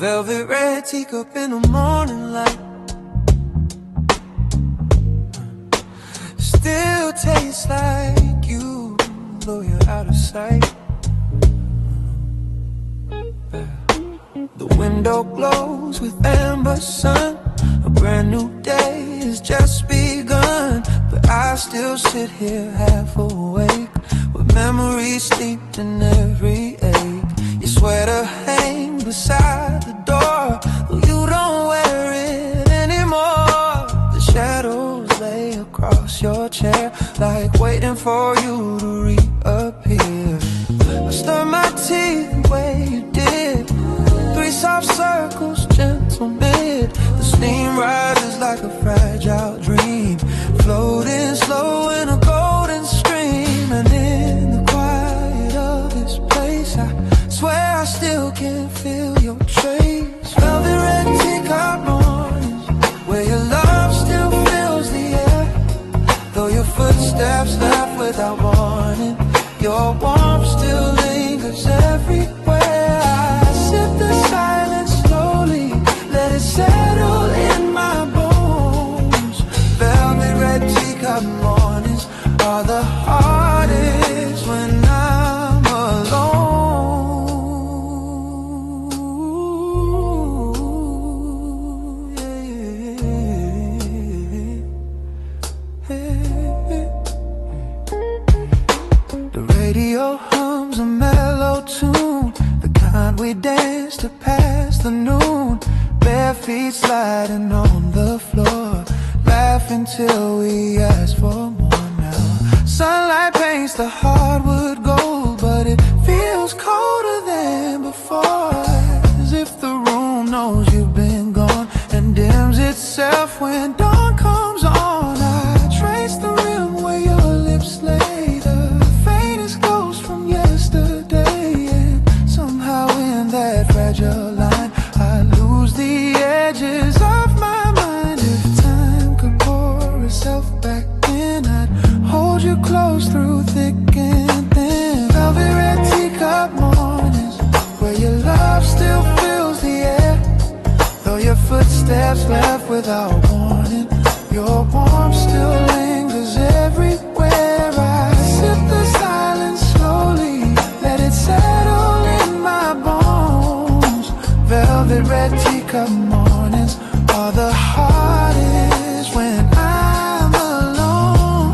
velvet red teacup in the morning light. Still tastes like you, though you're out of sight. The window glows with amber sun. A brand new day has just begun, but I still sit here half awake, with memories steeped in every ache. Your sweater hangs beside the door, though you don't wear it anymore. The shadows lay across your chair, like waiting for you to reappear. I stir my tea the way you did, 3 soft circles, gentle mid. The steam rises like a fragile dream, floating slow in a golden stream. And in the quiet of this place, I swear I still can feel your trace. Velvet red teacup mornings, where your love still fills the air, though your footsteps left without warning. Your warmth still lingers everywhere. I sip the silence slowly, let it settle in my bones. Velvet red teacup mornings are the hardest when I'm alone. The radio hums a mellow tune, the kind we dance to pass the noon. Bare feet sliding on the floor, laughing till we ask for more now. Sunlight paints the hardwood gold, but it feels colder than before, as if the room knows you've been gone and dims itself when dawn comes on. I trace the rim where your lips lay, the faintest ghost from yesterday, and somehow in that fragile line I lose the edges of my mind. If time could pour itself back in, I'd hold you close through thick and thin. Velvet red teacup mornings, where your love still fills the air, though your footsteps left without warning. Your warmth still lingers everywhere. I sip the silence slowly, let it settle in my bones. Velvet red teacup mornings are the hardest when I'm alone.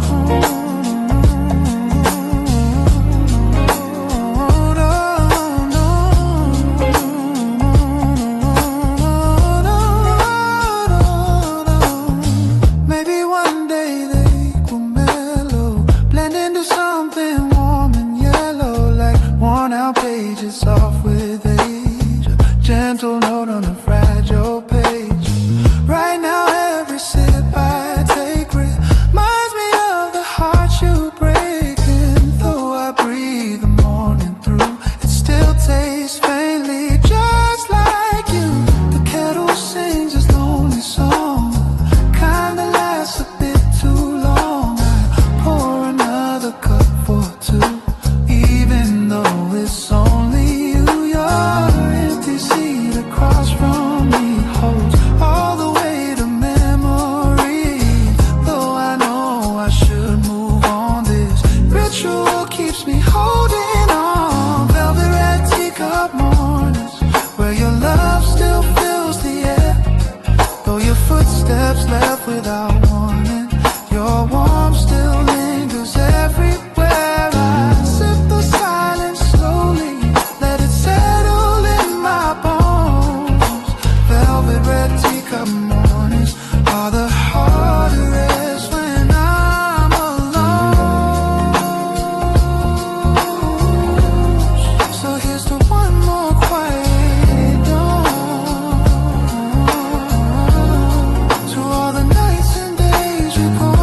Maybe one day they will mellow, blend into something warm and yellow, like worn out pages soft with age, a gentle note on a fragile page. Right now every sip I take reminds me of the heart you break, and though I breathe the morning through, it still tastes faintly just like you. The kettle sings its lonely song, kind that lasts a bit too long. I pour another cup for two, even though it's only you. Your empty seat across from me holds all the weight of memory, though I know I should move on. This ritual keeps me holding on. Velvet red teacup mornings, where your love still fills the air, though your footsteps left without warning. Your warmth still lingers everywhere. I sip the silence slowly, let it settle in my bones. Velvet red teacup mornings are the hardest when I'm alone. So here's to one more quiet dawn, to all the nights and days you gone.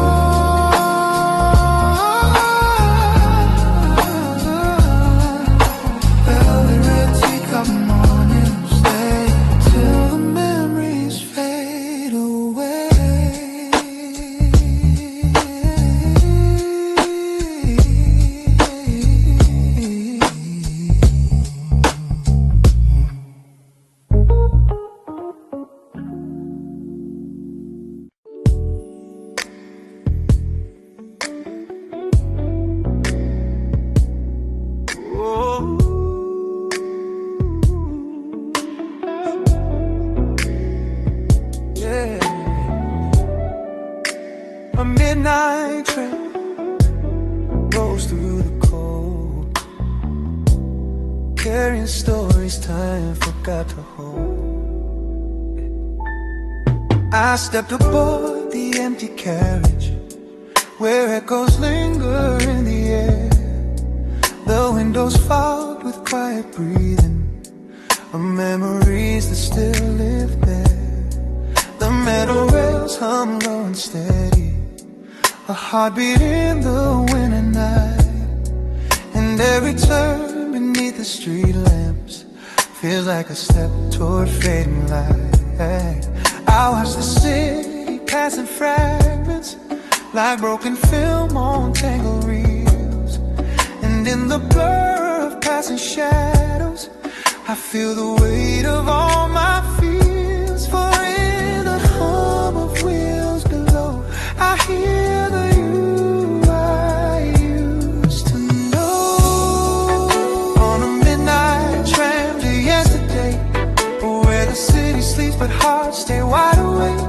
A midnight train rolls through the cold, carrying stories time forgot to hold. I stepped aboard the empty carriage, where echoes linger in the air. The windows fogged with quiet breathing of memories that still live there. The metal rails hum low and steady, a heartbeat in the winter night. And every turn beneath the street lamps feels like a step toward fading light. I watch the city pass in fragments, like broken film on tangled reels. And in the blur of passing shadows, I feel the weight of all my fears. For in the hum of wheels below, I hear the you I used to know. On a midnight tram to yesterday, where the city sleeps but hearts stay wide awake.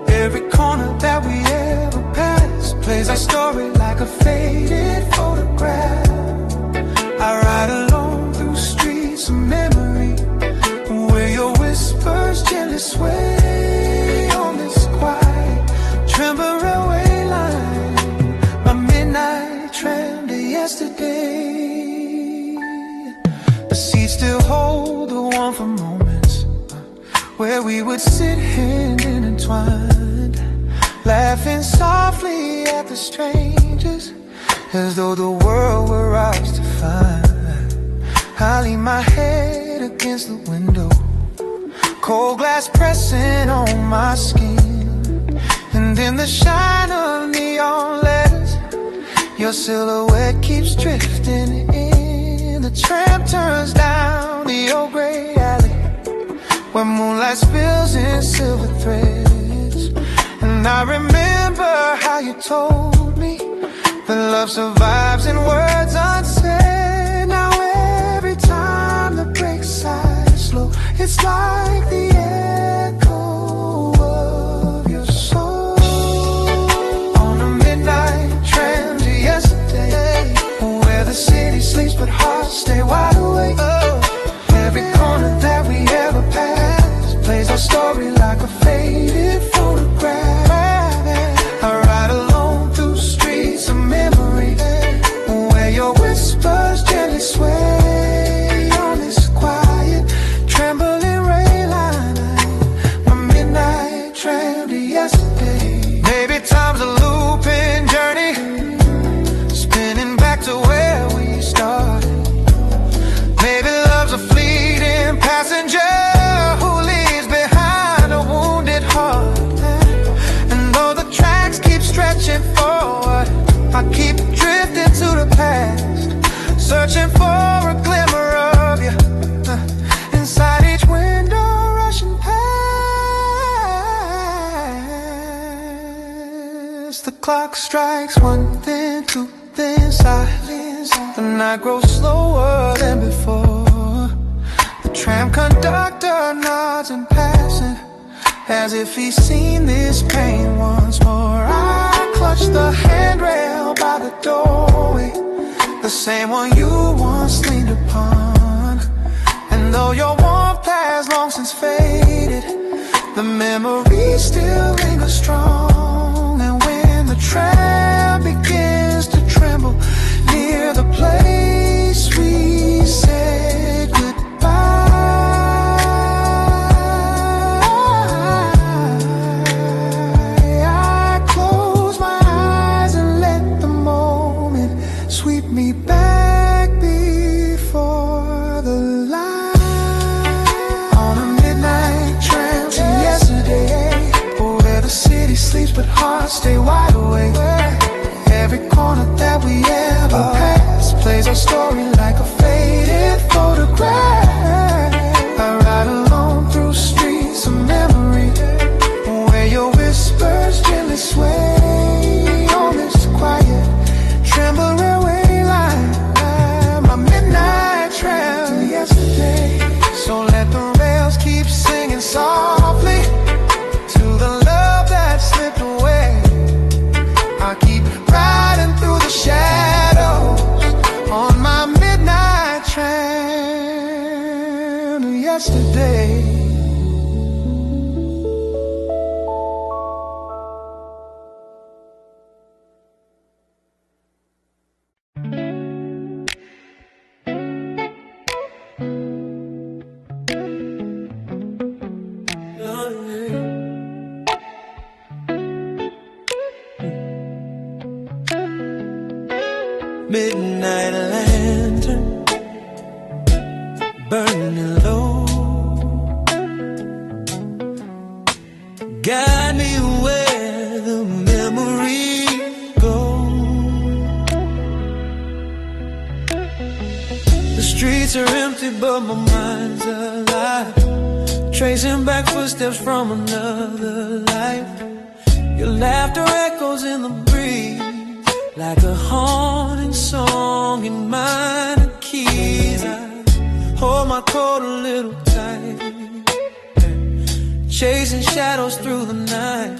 Every corner that we ever pass plays our story like a faded photograph. I ride alone through streets of memory, where your whispers gently sway on this quiet tremble railway line. My midnight tram to yesterday. The seats still hold the warmth of moments where we would sit hand in entwined, laughing softly at the strangers, as though the world were ours to find. I lean my head against the window, cold glass pressing on my skin. And in the shine of neon letters, your silhouette keeps drifting in. The tram turns down the old gray alley, where moonlight spills in silver threads. And I remember how you told me that love survives in words unsaid. Now every time the brakes side slow, it's like the echo of your soul. On a midnight tram to yesterday, where the city sleeps but hearts stay wide awake. Every corner that we ever pass plays our story like a faded photograph. I ride alone through streets of memory, where your whispers gently sway on this quiet trembling rail line. My midnight tram to yesterday. Maybe time's a looping journey, spinning back to where we started. Maybe love's a fleeting passenger who leaves behind a wounded heart. And though the tracks keep stretching forward, I keep drifting to the past, searching for a glimmer of you inside each window rushing past. The clock strikes one, then two, then silence. The night grows slower than before. The tram conductor nods in passing, as if he's seen this pain once more. I clutch the handrail by the doorway, the same one you once leaned upon. And though your warmth has long since faded, the memories still linger strong. And when the tram begins to tremble near the place we said goodbye, I close my eyes and let the moment sweep me back before the light. On a midnight tram to yesterday, where the city sleeps but hearts stay wide awake. Every corner that we ever pass plays our story like a faded photograph. I ride alone through streets of memory, where your whispers gently sway on this quiet tremble railway line. My midnight tram to yesterday. So let the rails keep singing softly to the love that slipped away. midnight lantern burning low. Guide me where the memories go. The streets are empty but my mind's alive, tracing back footsteps from another life. Your laughter echoes in the breeze like a haunting song in minor keys. I hold my coat a little tight, chasing shadows through the night.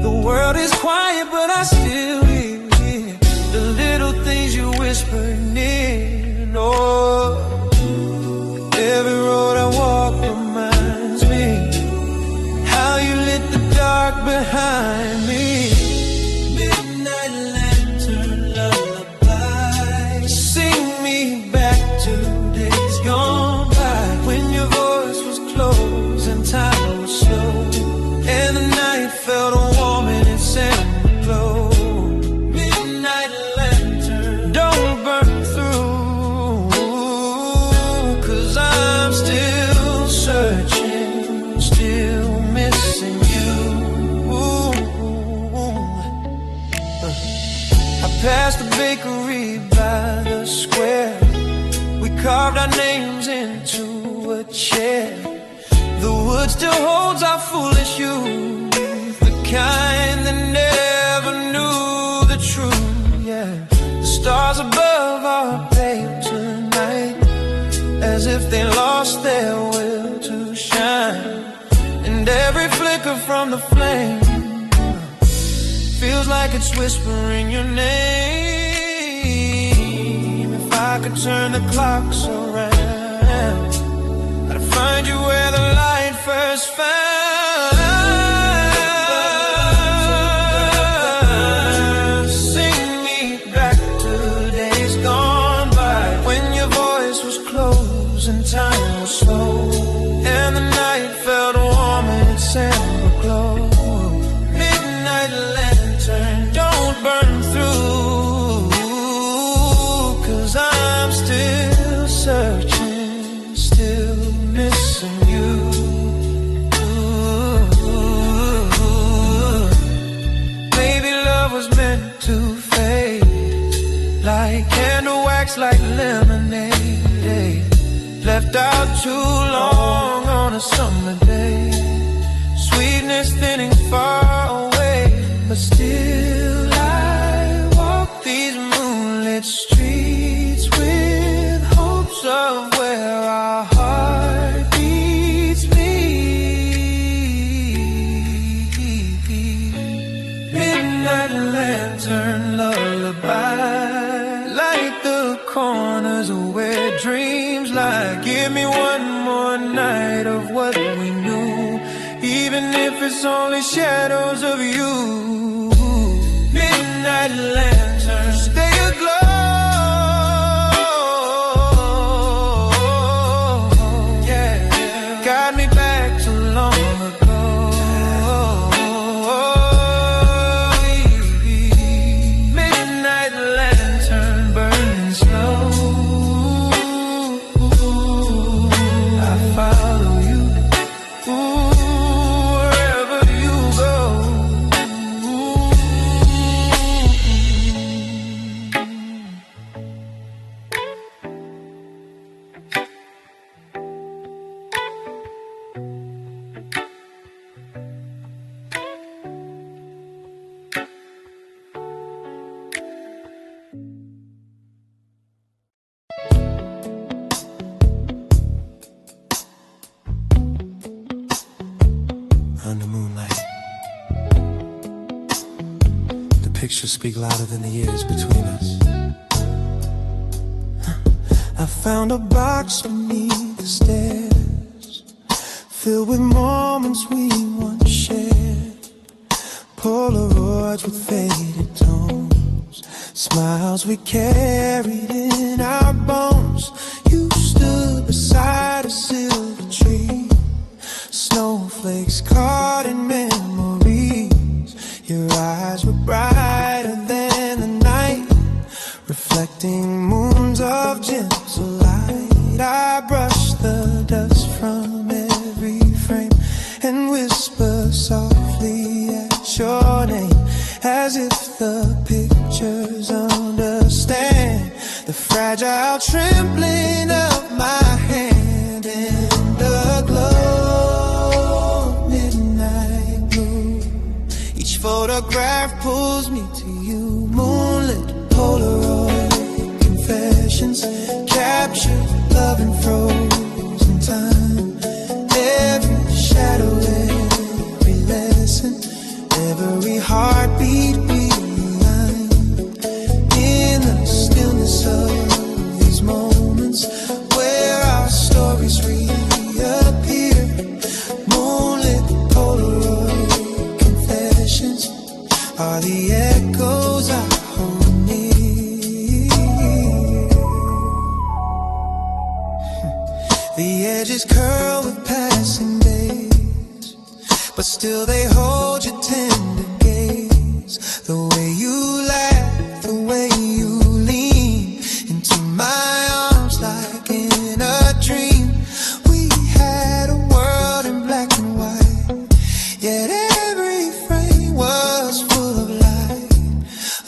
The world is quiet but I still hear the little things you whisper near. Oh, every road I walk reminds me how you lit the dark behind me. Midnight lantern lullaby, sing me back to days gone by, when your voice was close and time was slow, and the night felt warm in its amber glow. Midnight lantern, don't burn through, 'cause I'm still searching, still missing you. I passed the bakery by the square, we carved our names into a chair. The wood still holds our foolish youth, the kind that never knew the truth. Yeah, the stars above are pale tonight, as if they lost their will to shine. And every flicker from the flame feels like it's whispering your name. If I could turn the clocks around, I'd find you where the light first found. Sing me back to days gone by, when your voice was close and time was slow, and the night felt warm in its amber glow. Midnight lantern, don't burn through, 'cause I'm still searching, still missing you. Maybe love was meant to fade, like candle wax, like lemonade, left out too long on a summer day. Sweetness thinning far away, but still I walk these moonlit streets with hopes of where our heartbeats meet. Midnight lantern lullaby, light the corners of where dreams lie. Give me one more night of what we knew, even if it's only shadows of you. Midnight lantern, stay aglow. Yeah, guide me back to long ago. Midnight lantern burning slow. I follow you. Wherever you go. Under moonlight, the pictures speak louder than the years between us. I found a box beneath the stairs, filled with moments we once shared. Polaroids with faded tones, smiles we carried in our bones. You stood beside a silver tree, snowflakes caught in memories. Your eyes were brighter than the night, softly at your name, as if the pictures understand the fragile trembling of my hand in the glow, midnight blue. Each photograph pulls me to you, moonlit Polaroid confessions, captured love and frozen time. Every shadow, every lesson, every heartbeat realigned in the stillness of these moments where our stories reappear. Moonlit Polaroid confessions are the echoes I hold near. The edges curl with passing days, but still they hold your tender gaze. The way you laugh, the way you lean into my arms like in a dream. We had a world in black and white, yet every frame was full of light.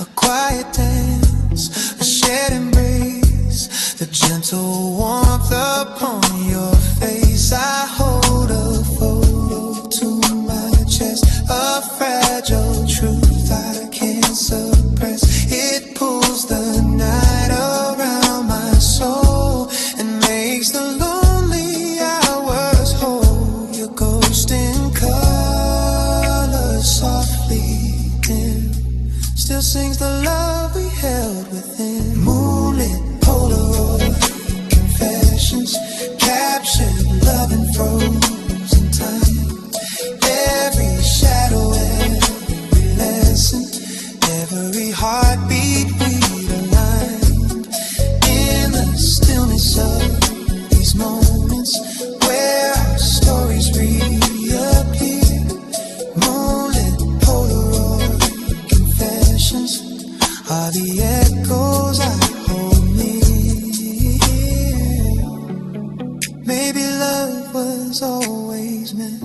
A quiet dance, a shared embrace, the gentle warmth upon your face. I hold a photo to my chest, a fragile truth I can't suppress. It pulls the night around my soul and makes the lonely hours whole. Your ghost in color softly dim still sings the love we held within. Moonlit Polaroid confessions, captured love and frozen time. Every shadow, every lesson, every heartbeat realigned in the stillness of these moments where our stories reappear. Moonlit Polaroid confessions are the echoes I hold near. Maybe love was always meant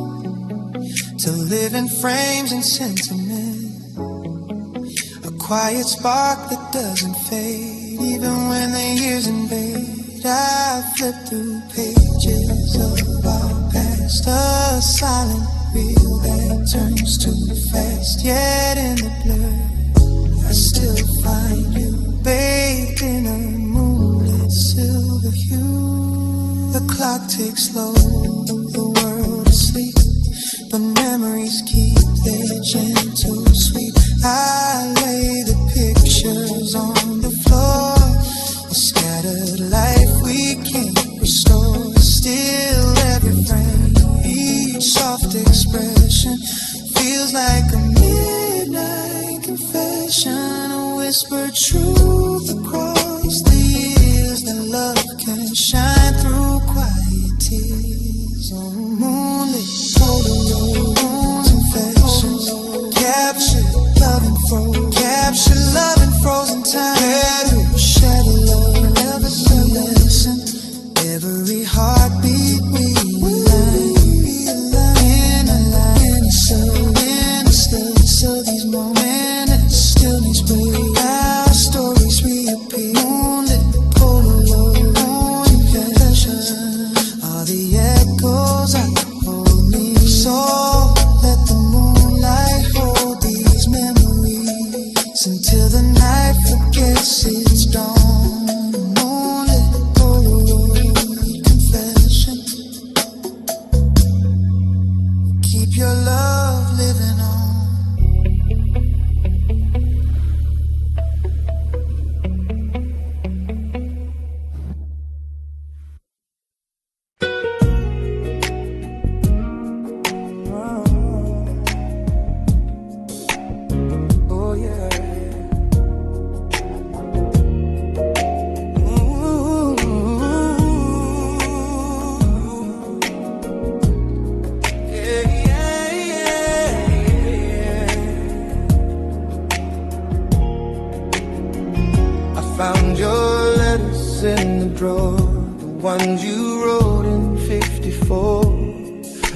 to live in frames and sentiment, a quiet spark that doesn't fade even when the years invade. I flip through pages of our past, a silent reel that turns too fast. Yet in the blur I still find you, bathed in a moonlit silver hue. The clock ticks slow, the world is asleep, but memories keep their gentle sweep. I lay the pictures on the floor, a scattered life we can't restore. Still every frame, each soft expression feels like a midnight confession, a whispered truth across the years that love can shine through quiet tears. Oh, moonlit Polaroid confessions, captured love and frozen, captured love and frozen time. Every shadow, love, every lesson, every heartbeat realigned in the stillness of these moments. Stillness where our stories reappear. Moonlit Polaroid confessions are the echoes I hold near. So let the moonlight hold these memories until the night forgets its dawn. Moonlit Polaroid confession, keep your love living on. Oh yeah. Found your letters in the drawer, the ones you wrote in '54,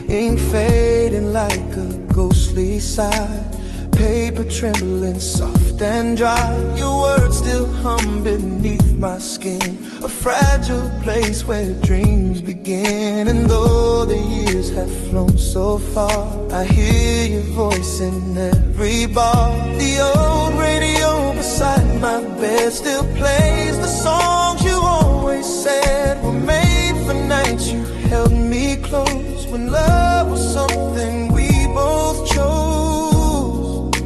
ink fading like a ghostly softly sigh, paper trembling soft and dry. Your words still hum beneath my skin, a fragile place where dreams begin. And though the years have flown so far, I hear your voice in every bar. The old radio beside my bed still plays the songs you always said were made for nights you held me close, when love was something we both chose.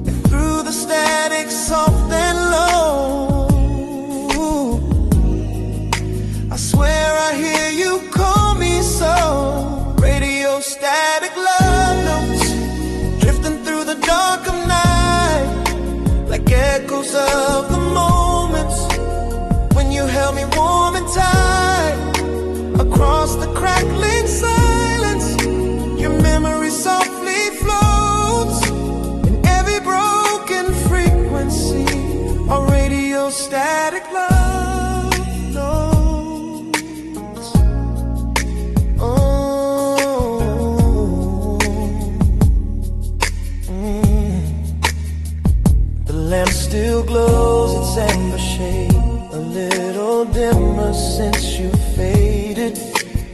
And through the static soft and low, I swear I hear you call me so. Radio static love notes drifting through the dark of night, like echoes of the moments when you held me warm and tight. Across the crackling silence, your memory softly floats. In every broken frequency, a radio static love notes. Oh, The lamp still glows its amber shade, a little dimmer since you faded.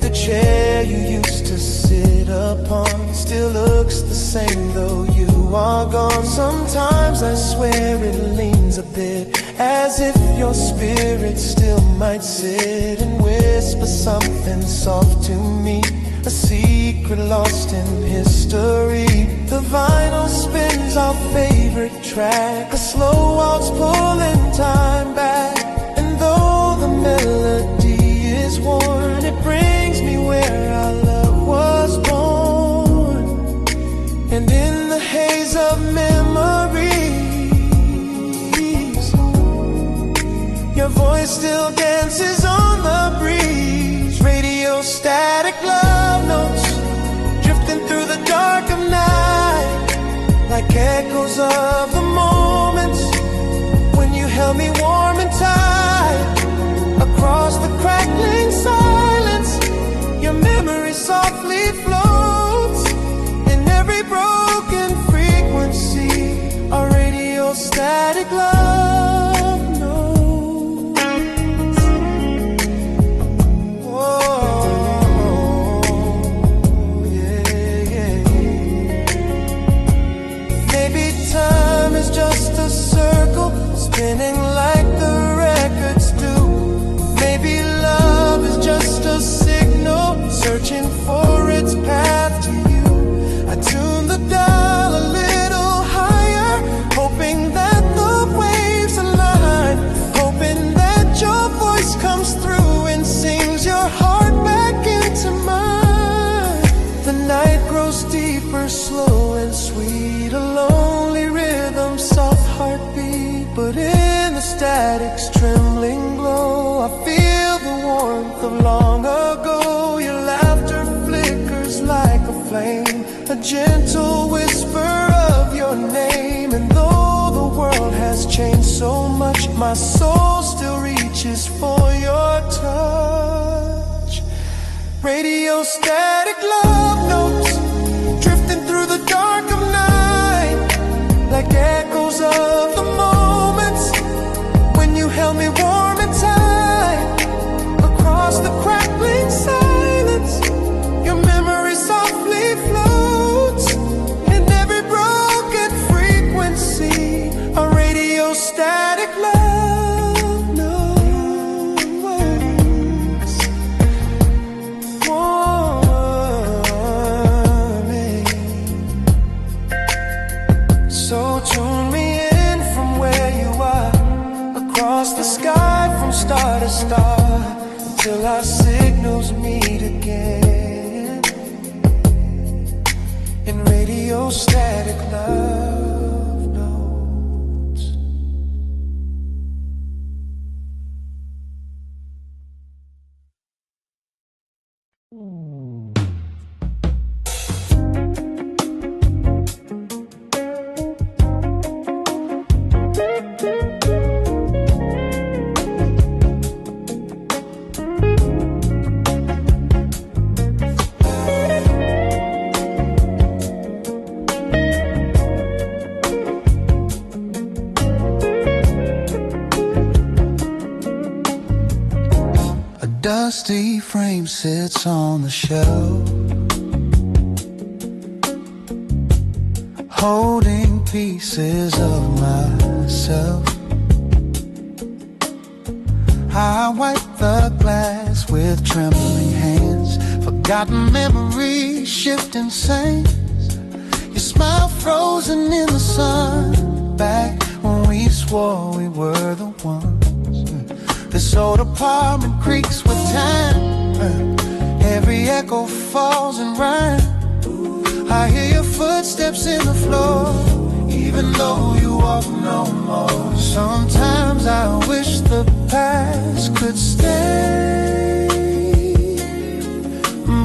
The chair you used to sit upon still looks the same though you are gone. Sometimes I swear it leans a bit, as if your spirit still might sit and whisper something soft to me, a secret lost in history. The vinyl spins our favorite track, a slow waltz pulling time back. And though the melody is worn, it brings me where our love was born. And in the haze of memories, your voice still dances on the breeze. Radio static love notes drifting through the dark of night, like echoes of the moments when you held me warm and tight. Across the crackling silence, your memory softly floats. In every broken frequency, a radio static love notes. Whoa, yeah, yeah. Maybe time is just a circle spinning like the records do. Maybe love is just a signal searching for its path to you. I tune the dial a little higher, hoping that the waves align, hoping that your voice comes through and sings your heart back into mine. The night grows deeper, slow and sweet, a lonely rhythm, soft heartbeat. But in the static's trembling glow, I feel the warmth of long ago. Your laughter flickers like a flame, a gentle whisper of your name. And though the world has changed so much, my soul still reaches for your touch. Radio static love notes drifting through the dark of night, like echoes of the moments when you held me warm and tight. Across the crackling silence, your memory softly floats. In every broken frequency, a radio static love notes. Warming. So tune me in from where you are, across the sky from star to star, till our signals meet again in radio static love notes. dusty frame sits on the shelf, holding pieces of myself. I wipe the glass with trembling hands, forgotten memories shifting sands. Your smile frozen in the sun, back when we swore we were the ones. This old apartment creaks with time, every echo falls in rhyme. I hear your footsteps in the floor, even though you walk no more. Sometimes I wish the past could stay,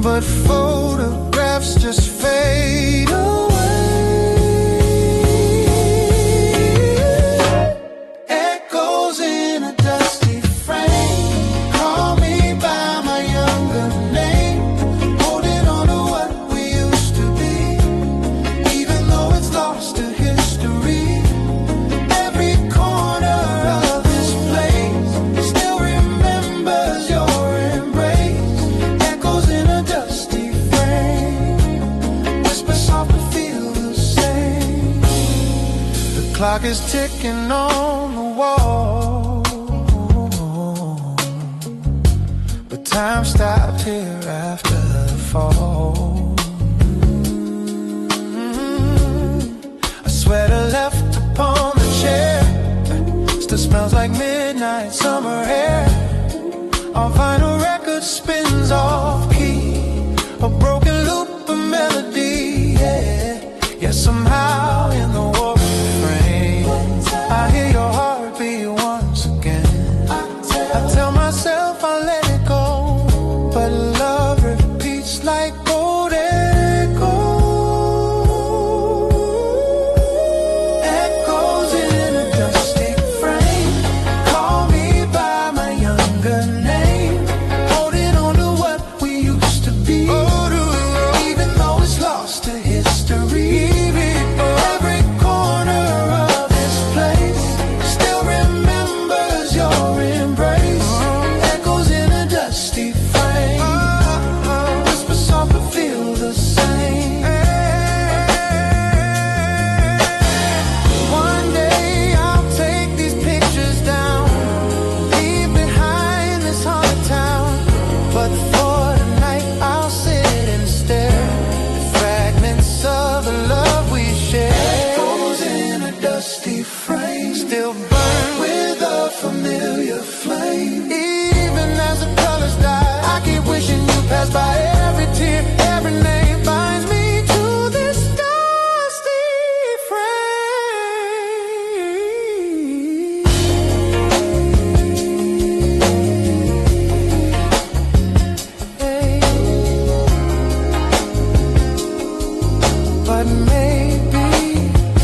but photographs just fade away. Echoes in a dusty frame, call me by my younger name, holding on to what we used to be, even though it's lost to history. Every corner of this place still remembers your embrace. Echoes in a dusty frame, whisper soft but feel the same. The clock is ticking on the wall, but time stopped here after the fall. A sweater left upon the chair still smells like midnight summer air. Our vinyl record spins off key, a broken loop of melody, yeah. Yeah, somehow in the war frame I hear your heartbeat once again. I tell myself I'll let it go, but love repeats like old echoes. Echoes in a dusty frame, call me by my younger name, holding on to what we used to be, even though it's lost to history. Every corner of this place still remembers your embrace. Echoes in a dusty frame, whisper soft but feel the same. One day I'll take these pictures down, leave behind this haunted town, but for tonight I'll sit and stare at fragments of the love we shared. Echoes in a dusty frame, still burn with a familiar flame. Even as the colors die, I keep wishing you passed by. Every tear, every name binds me to this dusty frame. Hey. But maybe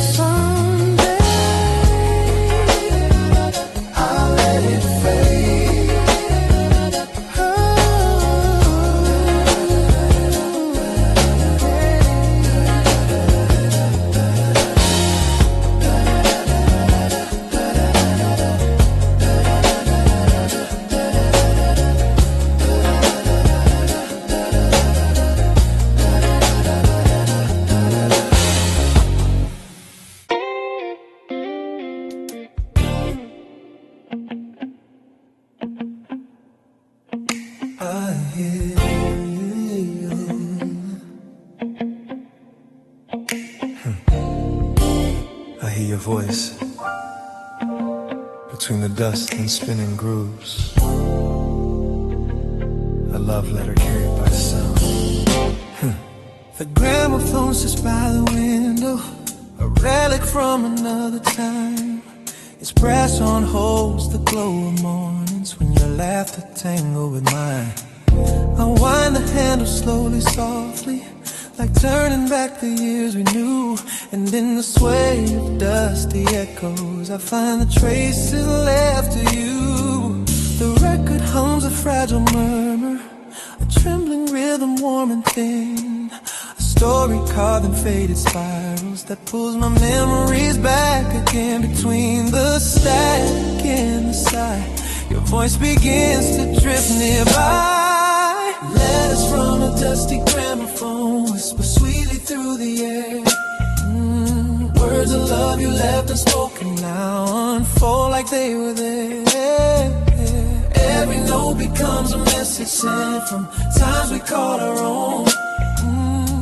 someday I'll let it fade. I hear you. I hear your voice between the dust and spinning grooves. A love letter carried by sound. The gramophone sits by the window, a relic from another time. Its brass on holds the glow of mornings when your laughter tangle with mine. I wind the handle slowly, softly, like turning back the years we knew. And in the sway of dusty echoes, I find the traces left of you. The record hums a fragile murmur, a trembling rhythm warm and thin, a story carved in faded spirals that pulls my memories back again. Between the static and the sigh, your voice begins to drift nearby. Letters from a dusty gramophone whisper sweetly through the air. Words of love you left unspoken now unfold like they were there. Every note becomes a message sent from times we called our own.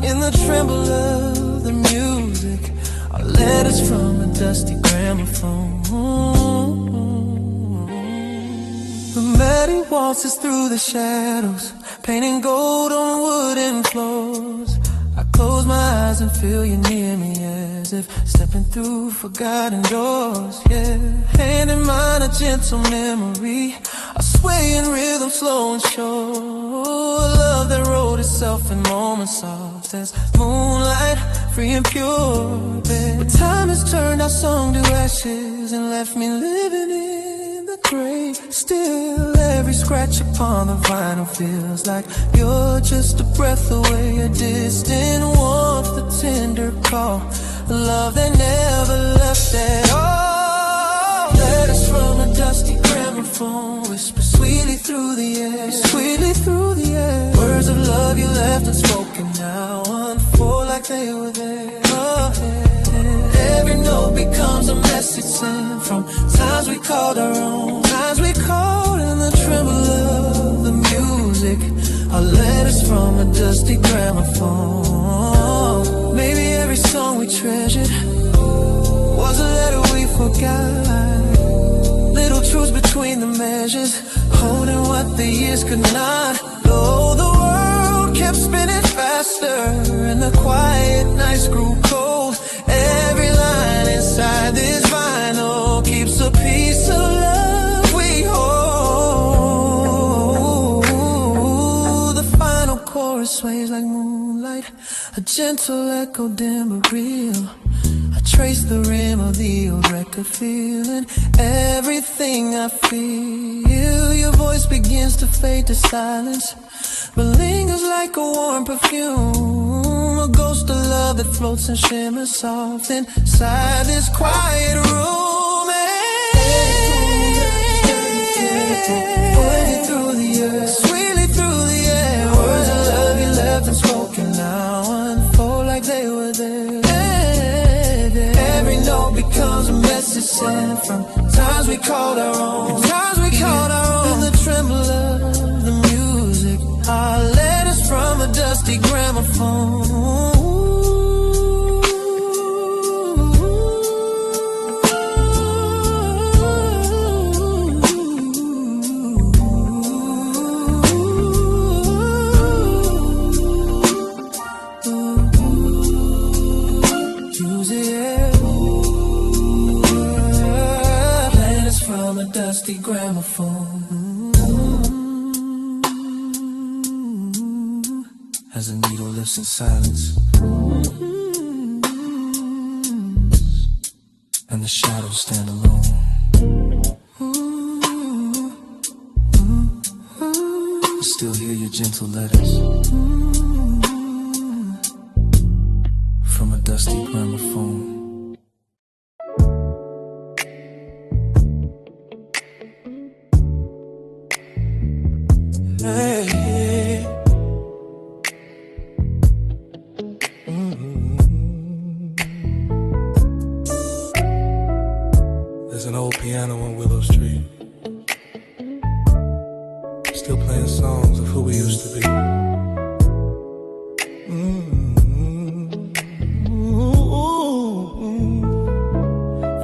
In the tremble of the music, our letters from a dusty gramophone. The melody waltzes through the shadows, painting gold on wooden floors. I close my eyes and feel you near me, as if stepping through forgotten doors. Yeah, hand in mine, a gentle memory, I sway in rhythm, slow and sure. A love that wrote itself in moments soft as moonlight, free and pure. But time has turned our song to ashes and left me living in the grave. Still, every scratch upon the vinyl feels like you're just a breath away, a distant warmth, a tender call, a love that never left at all. Letters from a dusty gramophone whisper sweetly through the air, sweetly through the air. Words of love you left unspoken now unfold like they were there. Oh, yeah. Every note becomes a message sent from times we called our own, times we called in the tremble of the music. Our letters from a dusty gramophone. Maybe every song we treasured was a letter we forgot. Little truths between the measures, holding what the years could not. Though the world kept spinning faster and the quiet nights grew cold, every line inside this vinyl keeps a piece of love we hold. The final chorus sways like moonlight, a gentle echo dim but real. I trace the rim of the old record, feeling everything I feel. Your voice begins to fade to silence, but lingers like a warm perfume, a ghost of love that floats and shimmers soft inside this quiet room. Burning through the earth, sweetly through the air. Words of love you left unspoken now unfold like they were there. Every note becomes a message sent from times we called our own, times we called our own. In the tremble of the music, our letters from a dusty gramophone. Dusty gramophone. As a needle lifts in silence, and the shadows stand alone. I still hear your gentle letters from a dusty gramophone. There's an old piano on Willow Street, still playing songs of who we used to be.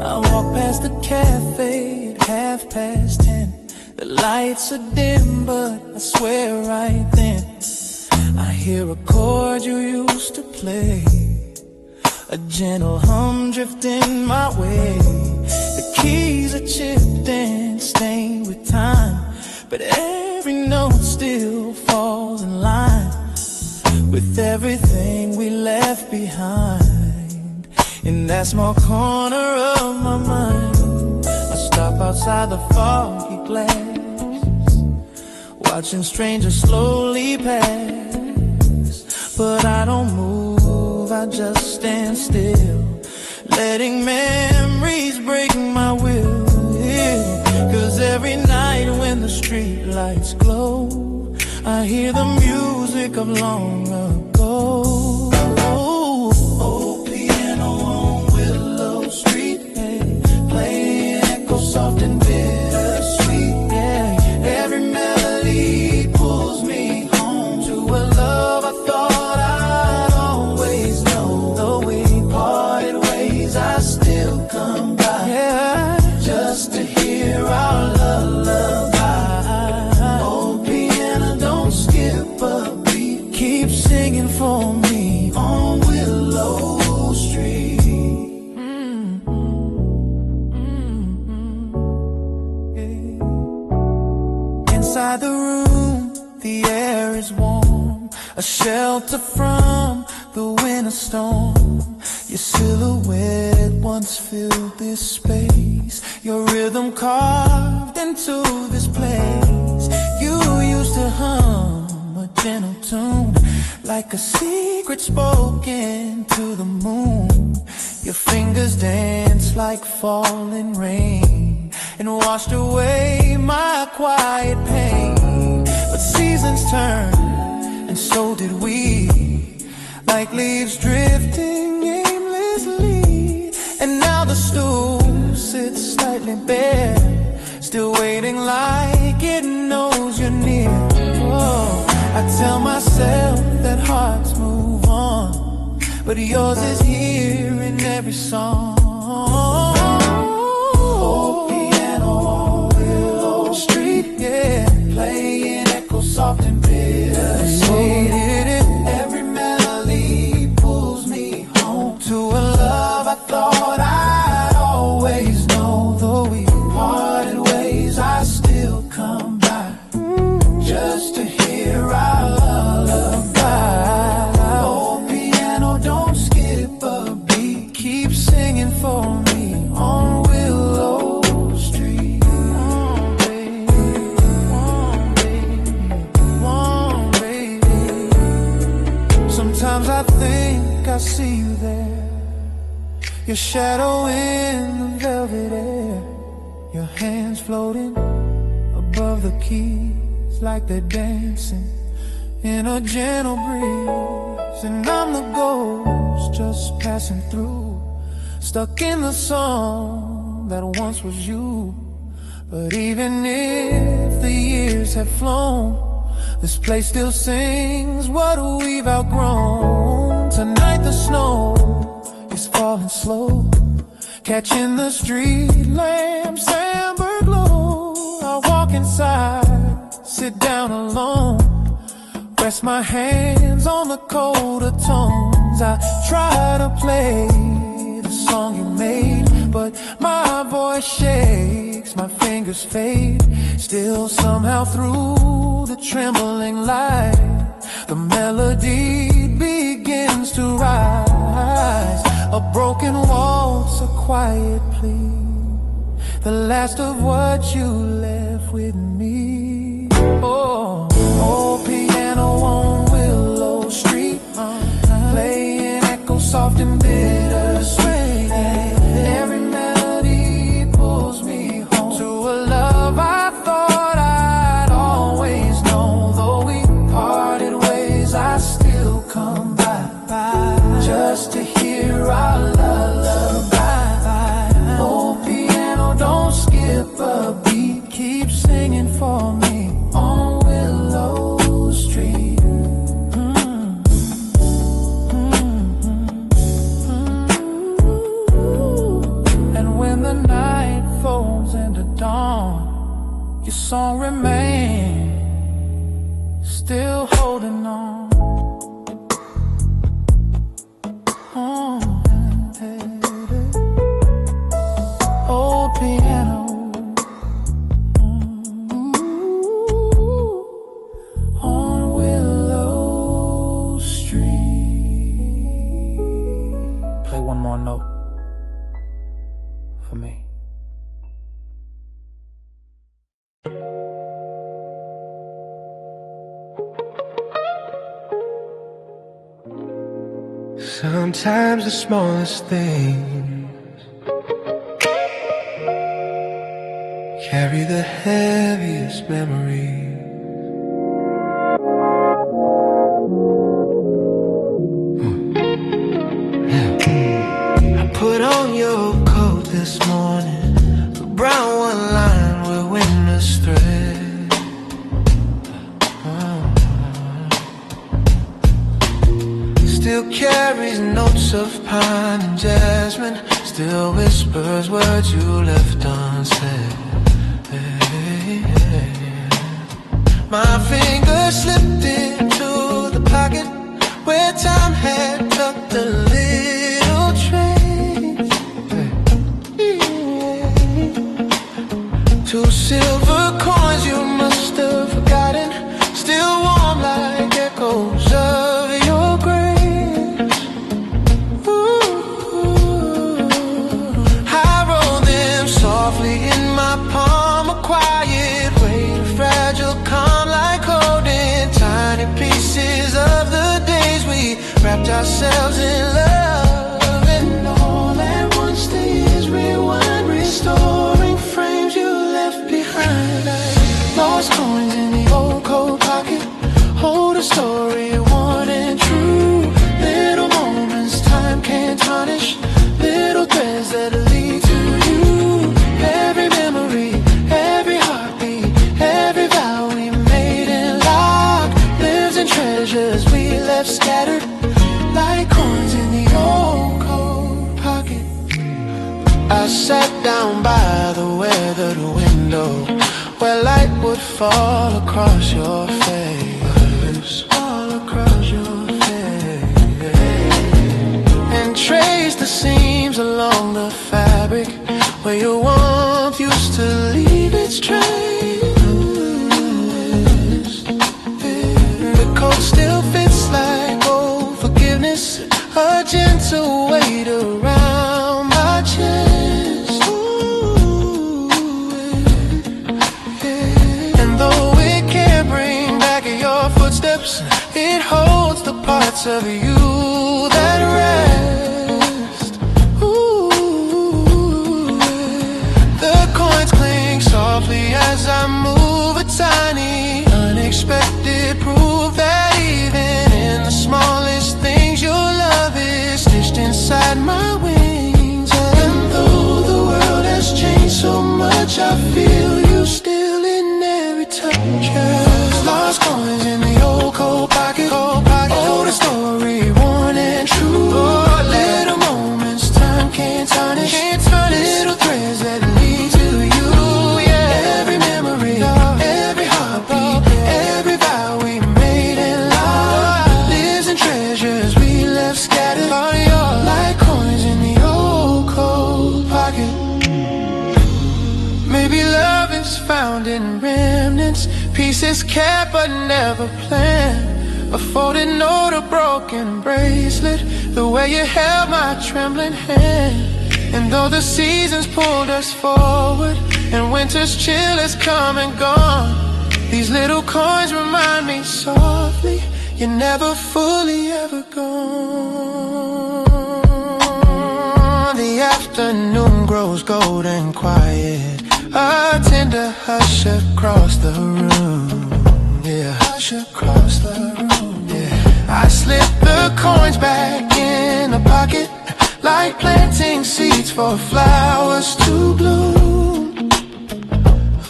I walk past the cafe at 10:30. The lights are dim, but I swear right then I hear a chord you used to play, a gentle hum drifting my way. The keys are chipped and stained with time, but every note still falls in line with everything we left behind. In that small corner of my mind, I stop outside the foggy glass, watching strangers slowly pass. But I don't move, I just stand still, letting memories break my will. Yeah. 'Cause every night when I hear the music of long ago. Old piano on Willow Street, yeah. Playing echo soft and bittersweet, yeah. Every melody pulls me home to a love I thought I'd always know. Though we parted ways, I still come by, yeah, just to hear our lullaby. Old piano, don't skip a beat. Keep singing for me on Willow Street. Yeah. Inside the room, the air is warm, a shelter from the winter storm. Your silhouette once filled this space, your rhythm carved into this place. You used to hum a gentle tune, like a secret spoken to the moon. Your fingers danced like falling rain and washed away my quiet pain. But seasons turned, and so did we, like leaves drifting aimlessly. And now the stool sits slightly bare, still waiting like it knows you're near. Oh, I tell myself that hearts move on, but yours is here in every song. Old piano on Willow Street, yeah. Playing echo soft and bittersweet. Every melody pulls me home to a love I thought I'd always know. Though we parted ways, I still come by, just to hear our lullaby. Old piano, don't skip a beat. Keep singing for me on Willow Street. Oh, baby, oh, baby, oh, baby. Sometimes I think I see you there, your shadow in the velvet air, your hands floating above the keys like they're dancing in a gentle breeze. And I'm the ghost just passing through, stuck in the song that once was you. But even if the years have flown, this place still sings what we've outgrown. Tonight the snow is falling slow, catching the street lamps amber glow. I walk inside, sit down alone, rest my hands on the colder tones. I try to play the song you made, but my voice shakes, my fingers fade. Still somehow through the trembling light, the melody begins to rise. A broken waltz, a quiet plea, the last of what you left with me. Oh, old piano on Willow Street, playing echo soft and bittersweet. Every melody pulls me home to a love I thought I'd always know. Though we parted ways, I still come by, just to hear our lullaby. Old piano, don't skip a beat. Keep singing for me on Willow Street. And when the night falls into dawn, your song remains still holding on. Old piano, on Willow Street. Play one more note for me. Sometimes the smallest things carry the heaviest memories. on your coat this morning, a brown one line with winter's thread. Still carries notes of pine and jasmine, still whispers words you left unsaid. My fingers slipped into the pocket where time had tucked a little trace. Two silver coins you must have forgotten, still warm like echoes of your grace. I roll them softly in my palm, a quiet way to fragile calm, like holding tiny pieces of the days we wrapped ourselves in love. And all at once the years rewind, restoring frames you left behind. Like lost coins in the old coat pocket, hold a story worn and true. Little moments time can't tarnish, little threads that lead to you. Every memory, every heartbeat, every vow we made and locked, lives in treasures we left scattered like coins in the old coat pocket. I sat down by the weathered window where light would fall across your face, all across your face, and trace the seams along the fabric where your warmth used to leave its trace. The coat still fits like old forgiveness, a gentle weight around my chest. And though it can't bring back your footsteps, it holds the parts of you that rest. The coins cling softly as I move, a tiny, unexpected proof that even in the smallest things your love is stitched inside my wings. And though the world has changed so much, I feel you still in every touch. Lost coins in the old coat pocket, hold a story worn and true. Little moments time can't tarnish, little threads that lead to you. Every memory, every heartbeat, every vow we made and lost, lives in treasures we left scattered like coins in the old coat pocket. Maybe love is found in remnants, pieces kept but never planned. A folded note, a broken bracelet, the way you held my trembling hand. And though the seasons pulled us forward and winter's chill has come and gone, these little coins remind me softly you're never fully ever gone. The afternoon grows golden quiet, a tender hush across the room. Yeah, hush across the room. Yeah, I slip the coins back in a pocket, like planting seeds for flowers to bloom.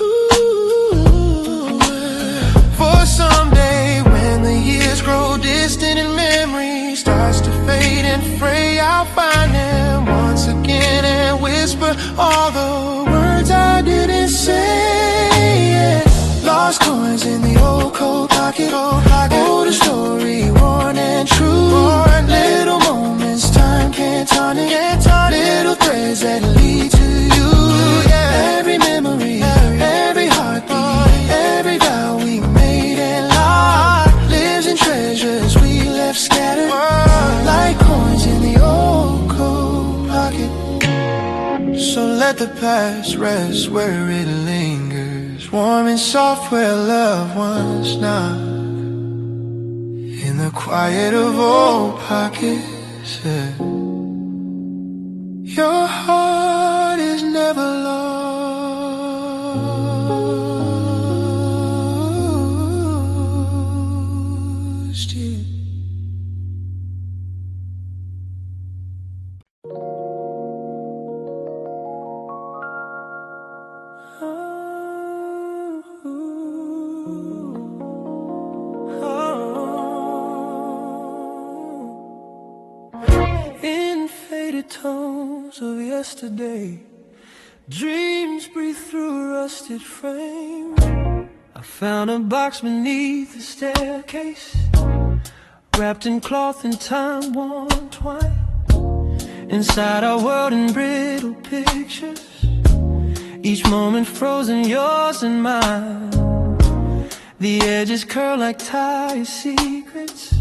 Ooh. For someday when the years grow distant and memory starts to fade and fray, I'll find them once again and whisper all the words I didn't say. Lost coins in the old coat pocket, hold a story worn and true. Little moments time can't tarnish, little threads that lead to you. Every memory, every heartbeat, every vow we made and lost, lives in treasures we left scattered like coins in the old coat pocket. So let the past rest where it lingers, warm and soft where love once knocked, in the quiet of old pockets. Yeah. Your heart is never lost. Yeah. yesterday. Dreams breathe through a rusted frame. I found a box beneath the staircase, wrapped in cloth and time-worn twine. Inside our world in brittle pictures, each moment frozen, yours and mine. The edges curl like tired secrets,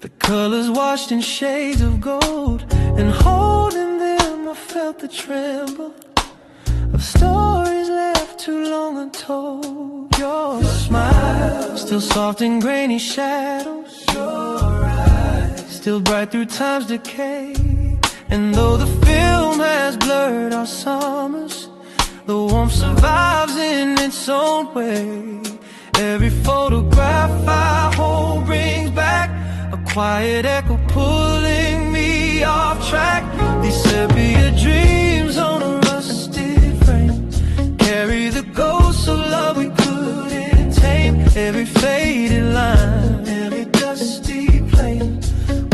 the colors washed in shades of gold. And holding them I felt the tremble of stories left too long untold. Your smile, still soft in grainy shadows. Your eyes, still bright through time's decay. And though the film has blurred our summers, the warmth survives in its own way. Every photograph I hold brings back a quiet echo pulling me off track. These sepia dreams on a rusted frame carry the ghosts of love we couldn't tame. Every faded line, every dusty plane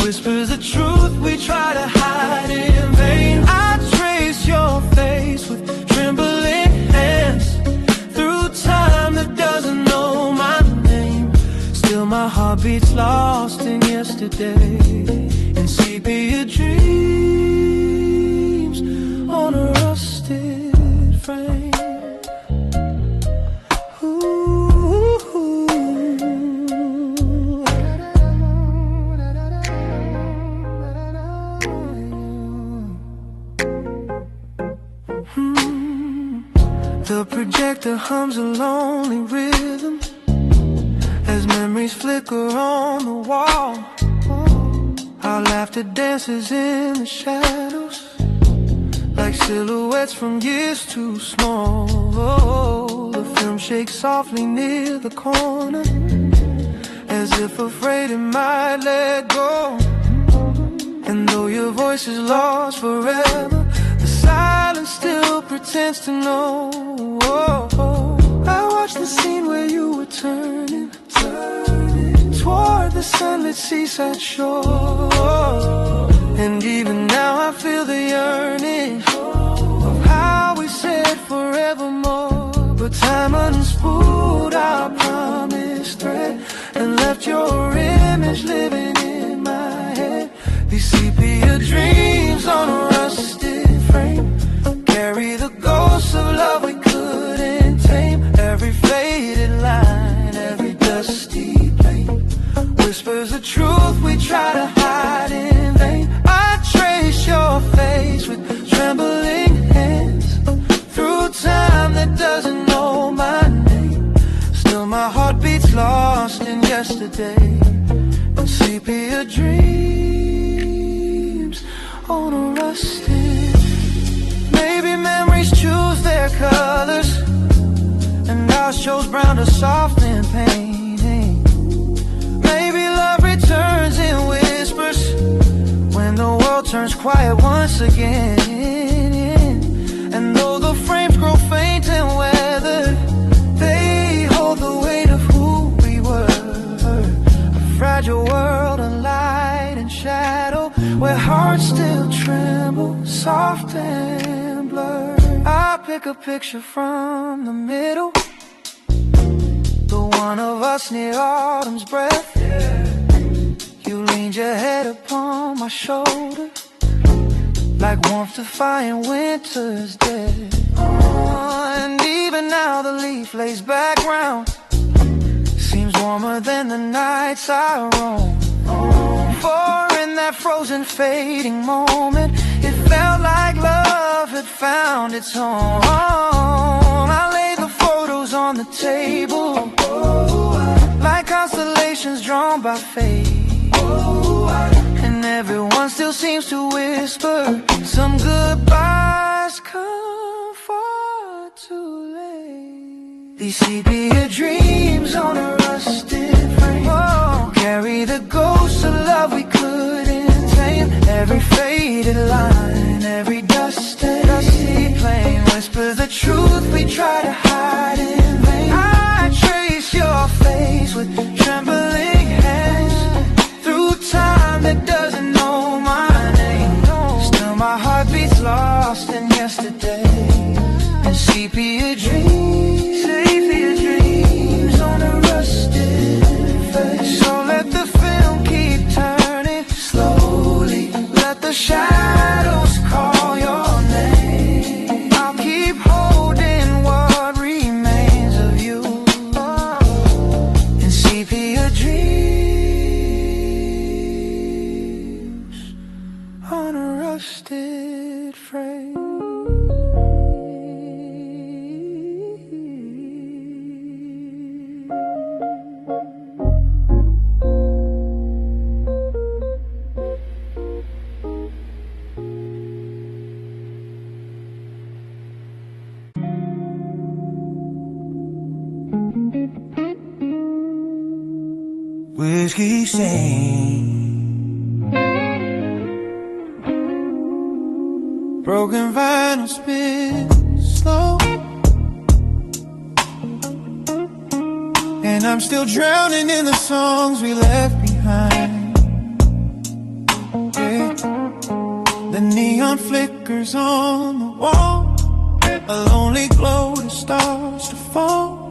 whispers the truth we try to hide in vain. I trace your face with trembling hands through time that doesn't know my name. Still my heart beats lost in yesterday, in sepia dreams on a rusted frame. The projector hums a lonely rhythm as memories flicker on the wall. Our laughter dances in the shadows like silhouettes from years too small. The film shakes softly near the corner as if afraid it might let go. And though your voice is lost forever, the silence still pretends to know. I watched the scene where you were turning toward the sunlit seaside shore. And even now I feel the yearning of how we said forevermore. But time unspooled our promise thread and left your image living in my head. These sepia dreams on a rusted frame carry the ghosts of love we couldn't tame. Every faded line, every dusty plane whispers the truth we try to hide in vain. I trace your face with trembling hands through time that doesn't know my name. Still my heart beats lost in yesterday, in sepia dreams on a rusted. Maybe memories choose their colors and ours shows brown to soft in pain. Maybe love returns in whispers when the world turns quiet once again. And though the frames grow faint and weathered, they hold the weight of who we were. A fragile world of light and shadow where hearts still tremble, soft and blurred. I pick a picture from the middle, the one of us near autumn's breath. You leaned your head upon my shoulder like warmth defying winter's dead. And even now the leaf lays back round seems warmer than the nights I roam. For in that frozen fading moment it felt like love had found its home. I laid the photos on the table like constellations drawn by fate. And everyone still seems to whisper some goodbyes come far too late. These sepia dreams on a rusted frame carry the ghosts of love we couldn't tame. Every faded line, every dusty plane whispers the truth we try to hide in vain. I trace your face with trembling hands through time that doesn't know my name. Still my heart beats lost free. Whiskey stain, broken vinyl spin slow, and I'm still drowning in the songs we left behind. Yeah. The neon flickers on the wall, a lonely glow that starts to fall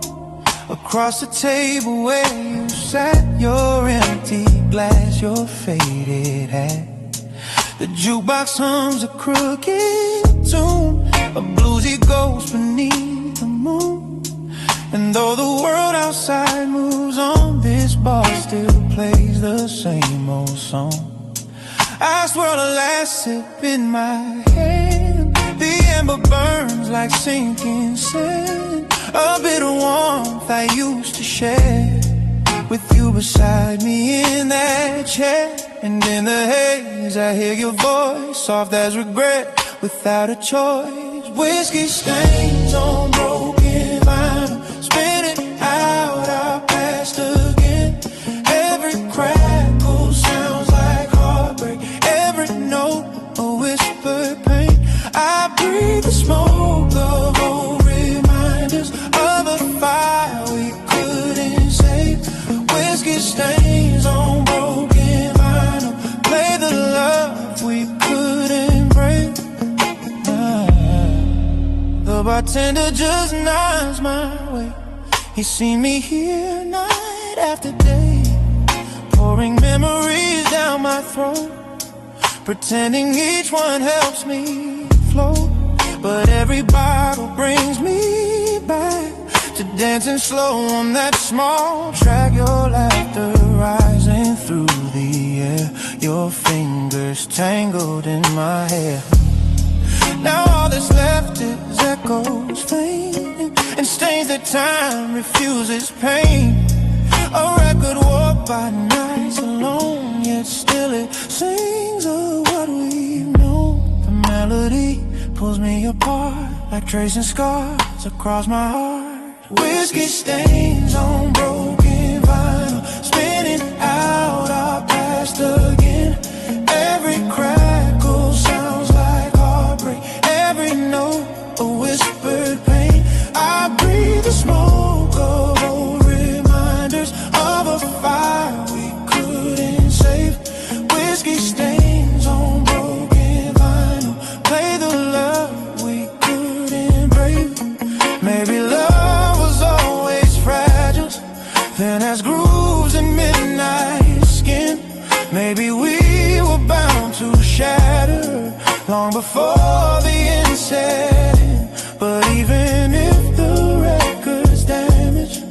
across the table where you sat, your empty glass, your faded hat. The jukebox hums a crooked tune, a bluesy ghost beneath the moon. And though the world outside moves on, this bar still plays the same old song. I swirl a last sip in my hand, the ember burns like sinking sand, a bit of warmth I used to share with you beside me in that chair. And in the haze I hear your voice, soft as regret, without a choice. Whiskey stains on broken vinyl, spinning out our past again. Every crackle sounds like heartbreak, every note a whispered pain. I breathe the smoke of old reminders of a fire we couldn't save. Whiskey stains on broken vinyl, play the love we couldn't break. The bartender just nods my way. He's seen me here night after day, pouring memories down my throat, pretending each one helps me float. But every bottle brings me back to dancing slow on that small track. Your laughter rising through the air, your fingers tangled in my hair. Now all that's left is echoes faint and stains that time refuses paint. A record warped by nights alone, yet still it sings of what we've known. The melody pulls me apart like tracing scars across my heart. Whiskey stains on broken vinyl, spinning out our past again. Every crackle sounds like heartbreak, every note a whispered pain. I breathe the smoke of old reminders of a fire we couldn't save. Whiskey stains on broken vinyl, play the love we couldn't break. Maybe love was always fragile, then has grooves and midnight skin. Maybe we were bound to shatter long before the end set in. But even if the record's damaged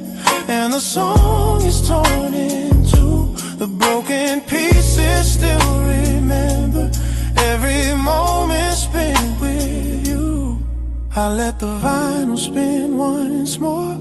and the song is torn in two, the broken pieces still remember every moment spent with you. I let the vinyl spin once more,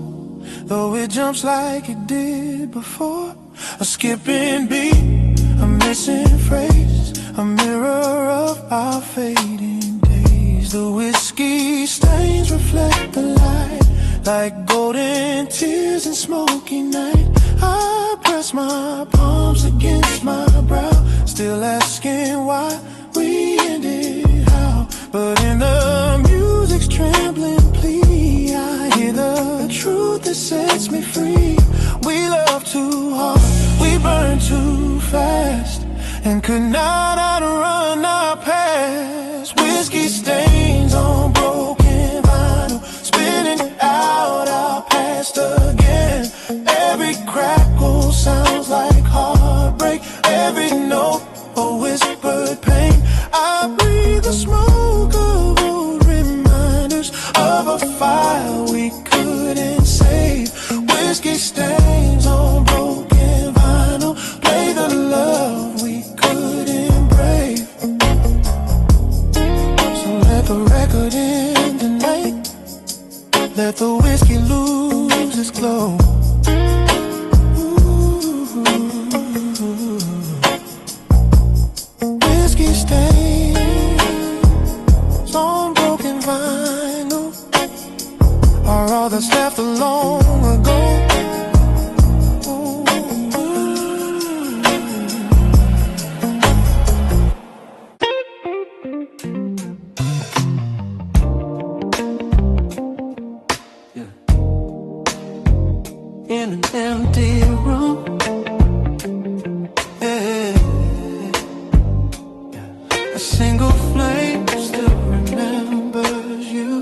though it jumps like it did before. A skipping beat, a missing phrase, a mirror of our fading days. The whiskey stains reflect the light like golden tears in smoky night. I press my palms against my brow, still asking why we ended how. But in the music's trembling plea, I hear the truth that sets me free. We love too hard, we burn too fast, and could not outrun our past. Whiskey stains on broken vinyl, spinning out our past again. Every crackle sounds like heartbreak, every note a whispered pain. I breathe the smoke of old reminders of a fire we couldn't save. Whiskey stains on broken vinyl, play the love we couldn't break. let the record end the night. Let the whiskey lose its glow. Whiskey stains on broken vinyl are all that's left of long ago. In an empty room, yeah. A single flame still remembers you.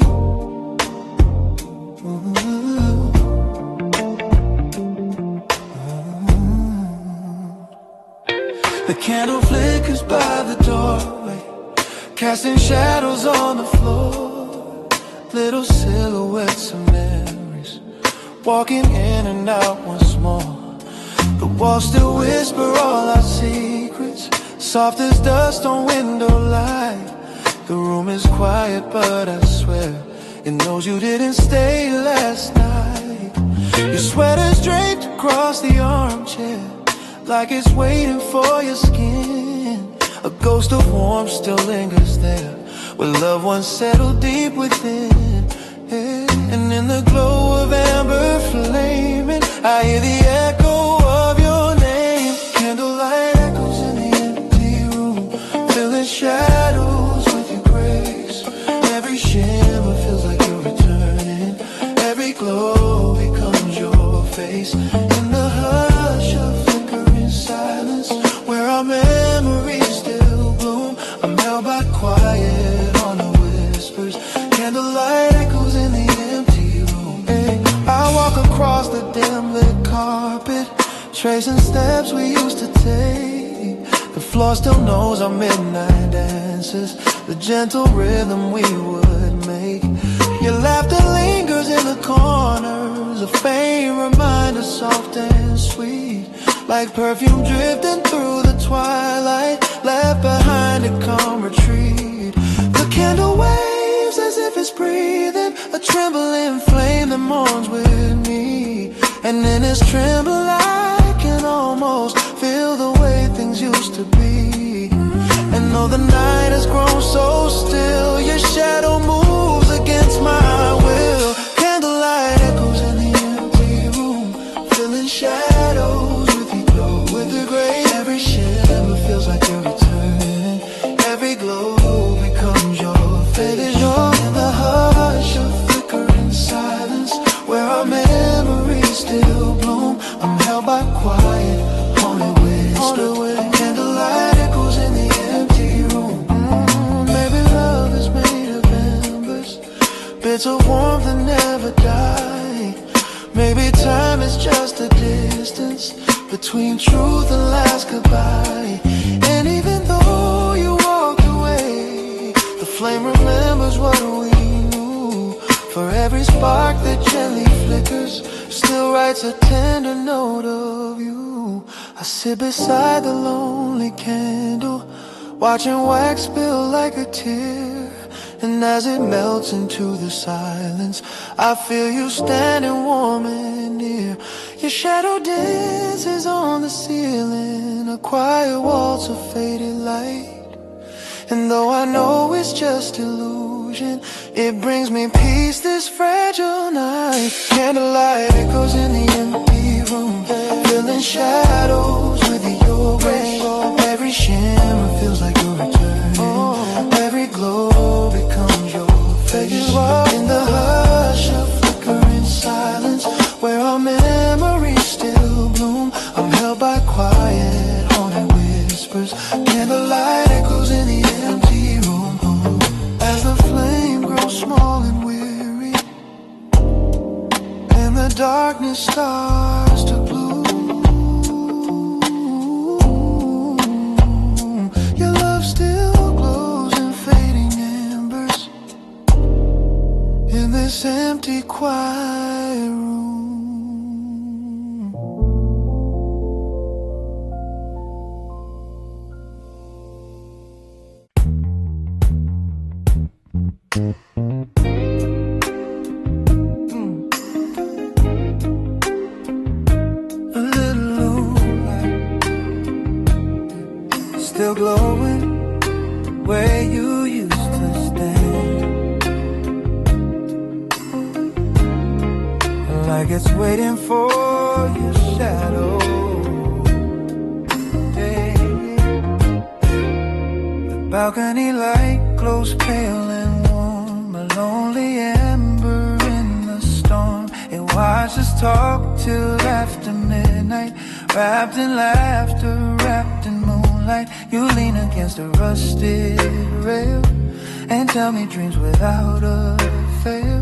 The candle flickers by the doorway, casting shadows on the floor. Little silhouettes of memories, walking in and out once more. The walls still whisper all our secrets, soft as dust on window light. The room is quiet, but I swear it knows you didn't stay last night. Your sweater's draped across the armchair, like it's waiting for your skin. A ghost of warmth still lingers there, where love once settled deep within. And in the glow of amber flaming, I hear the echo of your name. Candlelight echoes in the empty room, filling shadows with your grace. Every shimmer feels like you're returning, every glow becomes your face. In the hush of flickering silence, where our memories still bloom, I'm held by quiet on the whispers. Candlelight echoes in the empty room. I walk across the dim lit carpet, tracing steps we used to take. The floor still knows our midnight dances, the gentle rhythm we would make. Your laughter lingers in the corners, a faint reminder, soft and sweet, like perfume drifting through the twilight, left behind to come retreat. The candle waves as if it's breathing, a trembling flame that mourns with me. And in its tremble I can almost feel the way things used to be. And though the night has grown so still, your shadow moves against my will. Candlelight echoes in the empty room, filling shadows with your glow, with your grace. Every shimmer feels like you're returning, every glow becomes your face. In the hush of flickering silence, where our memories still bloom, I'm held by quiet, haunted whisper. Candlelight echoes in the empty room. Maybe love is made of embers, bits of warmth that never die. Maybe time is just a distance between truth and last goodbye. And even though you walked away, the flame remembers what we knew. For every spark that gently flickers, still writes a tender note of you. I sit beside the lonely candle, watching wax spill like a tear. And as it melts into the silence, I feel you standing warm and near. Your shadow dances on the ceiling, a quiet waltz of faded light. And though I know it's just illusion, it brings me peace this fragile night. Candlelight echoes in the empty room, filling shadows with your grace. Every shimmer feels like you're returning, every glow becomes your face. In the hush of flickering silence, where our memories still bloom, I'm held by quiet, haunted whispers. Candlelight echoes in the empty room, as the flame grows small and weary, and the darkness starts to gloom. Your love still glows in fading embers, in this empty, quiet room. A little low light, still glowing where you used to stand, like it's waiting for your shadow. Balcony light glows pale and warm, a lonely ember in the storm. It watches us talk till after midnight, wrapped in laughter, wrapped in moonlight. You lean against a rusted rail and tell me dreams without a fail.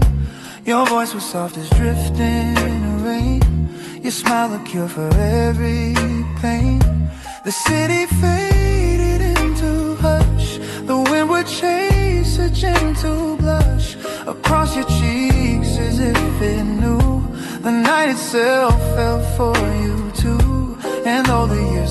Your voice was soft as drifting rain. Your smile a cure for every pain. The city faded into hush. The wind would chase a gentle blush across your cheeks as if it knew. The night itself fell for you too. And all the years